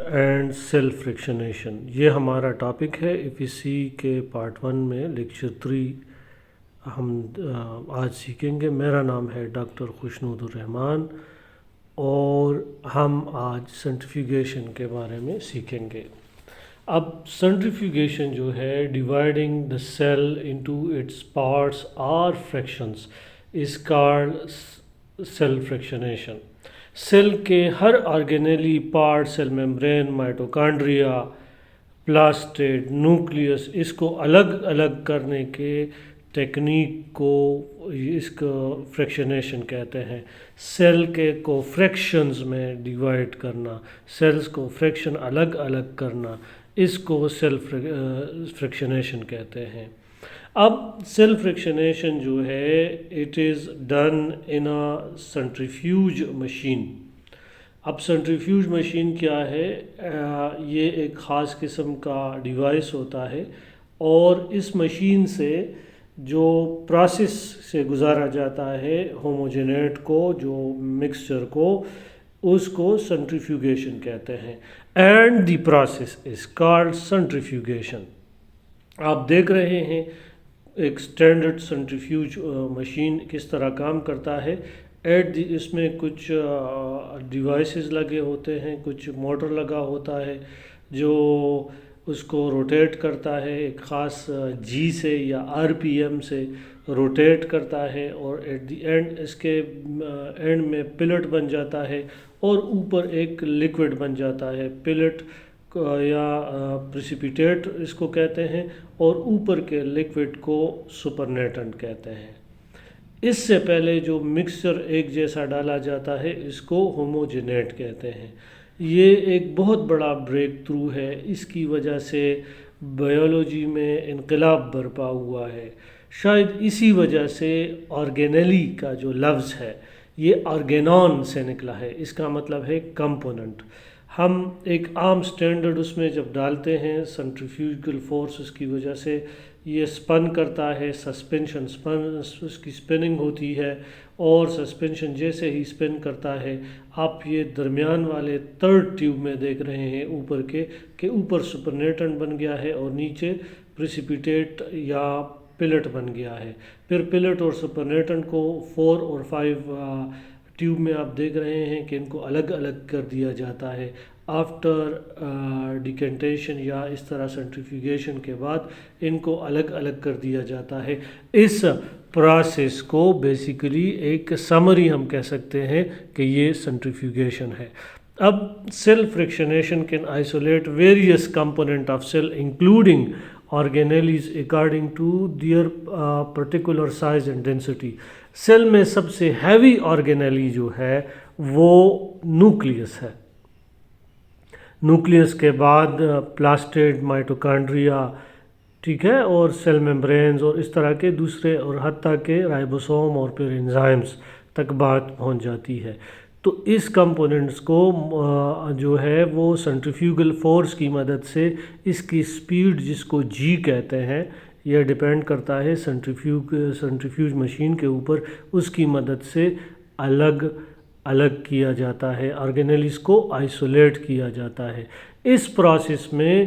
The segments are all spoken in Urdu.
اینڈ سیل فریکشنیشن، یہ ہمارا ٹاپک ہے ایفیسی کے پارٹ 1 میں لیکچر 3 ہم آج سیکھیں گے۔ میرا نام ہے ڈاکٹر خوشنود الرحمان اور ہم آج سینٹریفیوگیشن کے بارے میں سیکھیں گے۔ اب سینٹریفیوگیشن جو ہے dividing the cell into its parts اور fractions is called cell fractionation. Cell کے ہر organelle part, cell membrane, mitochondria, plastid, nucleus, اس کو الگ الگ کرنے کے ٹیکنیک کو اس کو فریکشنیشن کہتے ہیں۔ سیل کے کو فریکشنز میں ڈیوائڈ کرنا، سیلز کو فریکشن الگ الگ کرنا، اس کو سیل فریکشنیشن کہتے ہیں۔ اب سیل فریکشنیشن جو ہے it is done in a centrifuge machine. اب سینٹریفیوج مشین کیا ہے؟ یہ ایک خاص قسم کا ڈیوائس ہوتا ہے اور اس مشین سے جو پروسیس سے گزارا جاتا ہے ہوموجینیٹ کو، جو مکسچر کو، اس کو سینٹریفیوگیشن کہتے ہیں۔ And the process is called centrifugation. آپ دیکھ رہے ہیں ایک اسٹینڈرڈ سینٹریفیوج مشین کس طرح کام کرتا ہے۔ اس میں کچھ ڈیوائسز لگے ہوتے ہیں، کچھ موٹر لگا ہوتا ہے جو اس کو روٹیٹ کرتا ہے، ایک خاص جی سے یا آر پی ایم سے روٹیٹ کرتا ہے، اور ایٹ دی اینڈ اس کے اینڈ میں پلٹ بن جاتا ہے اور اوپر ایک لیکوڈ بن جاتا ہے۔ پلٹ یا پریسیپیٹیٹ اس کو کہتے ہیں اور اوپر کے لیکوڈ کو سپرنیٹنٹ کہتے ہیں۔ اس سے پہلے جو مکسچر ایک جیسا ڈالا جاتا ہے اس کو ہوموجینیٹ کہتے ہیں۔ یہ ایک بہت بڑا بریک تھرو ہے، اس کی وجہ سے بائیولوجی میں انقلاب برپا ہوا ہے۔ شاید اسی وجہ سے آرگینیلی کا جو لفظ ہے یہ آرگینون سے نکلا ہے، اس کا مطلب ہے کمپوننٹ۔ ہم ایک عام سٹینڈرڈ اس میں جب ڈالتے ہیں سینٹریفیوگل فورسز کی وجہ سے یہ سپن کرتا ہے، سسپینشن اس کی سپننگ ہوتی ہے، اور سسپینشن جیسے ہی سپن کرتا ہے آپ یہ درمیان والے تھرڈ ٹیوب میں دیکھ رہے ہیں اوپر کے کہ اوپر سپرنیٹنٹ بن گیا ہے اور نیچے پریسیپیٹیٹ یا پلٹ بن گیا ہے۔ پھر پلٹ اور سپرنیٹنٹ کو 4 اور 5 ٹیوب میں آپ دیکھ رہے ہیں کہ ان کو الگ الگ کر دیا جاتا ہے۔ آفٹر ڈیکنٹیشن یا اس طرح سینٹریفیوگیشن کے بعد ان کو الگ الگ کر دیا جاتا ہے۔ اس پروسیس کو بیسیکلی ایک سمری ہم کہہ سکتے ہیں کہ یہ سینٹریفیوگیشن ہے۔ اب cell fractionation can isolate various component of cell including organelles according to their particular size and density۔ سیل میں سب سے ہیوی آرگینیلی جو ہے وہ نیوکلیس ہے۔ نیوکلیس کے بعد پلاسٹیڈ، مائٹوکانڈریا، ٹھیک ہے، اور سیل میمبرینز اور اس طرح کے دوسرے، اور حتیٰ کہ رائبوسوم اور پھر انزائمز تک بات پہنچ جاتی ہے۔ تو اس کمپوننٹس کو جو ہے وہ سینٹریفیوگل فورس کی مدد سے اس کی سپیڈ جس کو جی کہتے ہیں، یہ ڈیپینڈ کرتا ہے سینٹریفیوج مشین کے اوپر، اس کی مدد سے الگ الگ کیا جاتا ہے، آرگینیلیز کو آئسولیٹ کیا جاتا ہے۔ اس پروسیس میں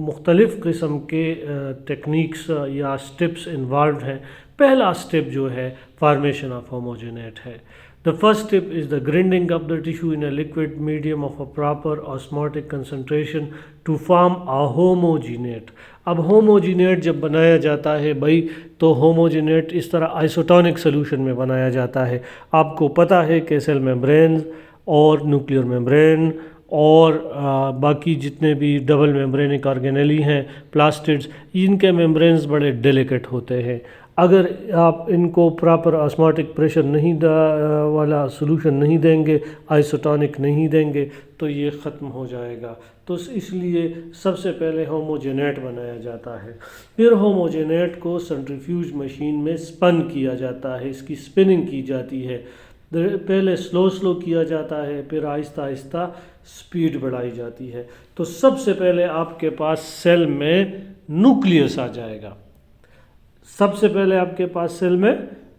مختلف قسم کے ٹیکنیکس یا سٹیپس انوالوڈ ہیں۔ پہلا سٹیپ جو ہے فارمیشن آف ہوموجینیٹ ہے۔ The first step is the grinding of the tissue in a liquid medium of a proper osmotic concentration to form a homogenate۔ اب ہوموجینیٹ جب بنایا جاتا ہے بھائی تو ہوموجینیٹ اس طرح آئسوٹونک سلوشن میں بنایا جاتا ہے۔ آپ کو پتہ ہے کہ سیل میمبرینز اور نیوکلیئر میمبرین اور باقی جتنے بھی ڈبل میمبرینک آرگینیلی ہیں، پلاسٹڈز، ان کے میمبرینز بڑے ڈیلیکیٹ ہوتے ہیں۔ اگر آپ ان کو پراپر آسماٹک پریشر نہیں والا سلوشن نہیں دیں گے، آئسوٹونک نہیں دیں گے تو یہ ختم ہو جائے گا۔ تو اس لیے سب سے پہلے ہوموجینیٹ بنایا جاتا ہے۔ پھر ہوموجینیٹ کو سینٹریفیوج مشین میں سپن کیا جاتا ہے، اس کی سپننگ کی جاتی ہے۔ پہلے سلو کیا جاتا ہے، پھر آہستہ آہستہ سپیڈ بڑھائی جاتی ہے۔ تو سب سے پہلے آپ کے پاس سیل میں نیوکلیس آ جائے گا۔ سب سے پہلے آپ کے پاس سیل میں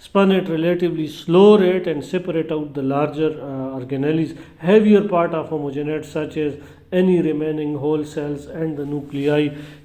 Spun at relatively slow rate and separate out the larger organelles, heavier part of homogenate such as any remaining whole cells and the nuclei.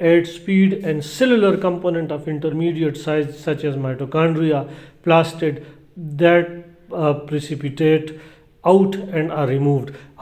at speed and cellular component of intermediate size such as mitochondria plastid that precipitate out and are removed.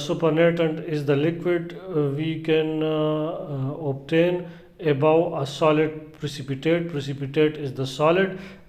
supernatant is the liquid we can obtain above a solid precipitate. Precipitate is the solid,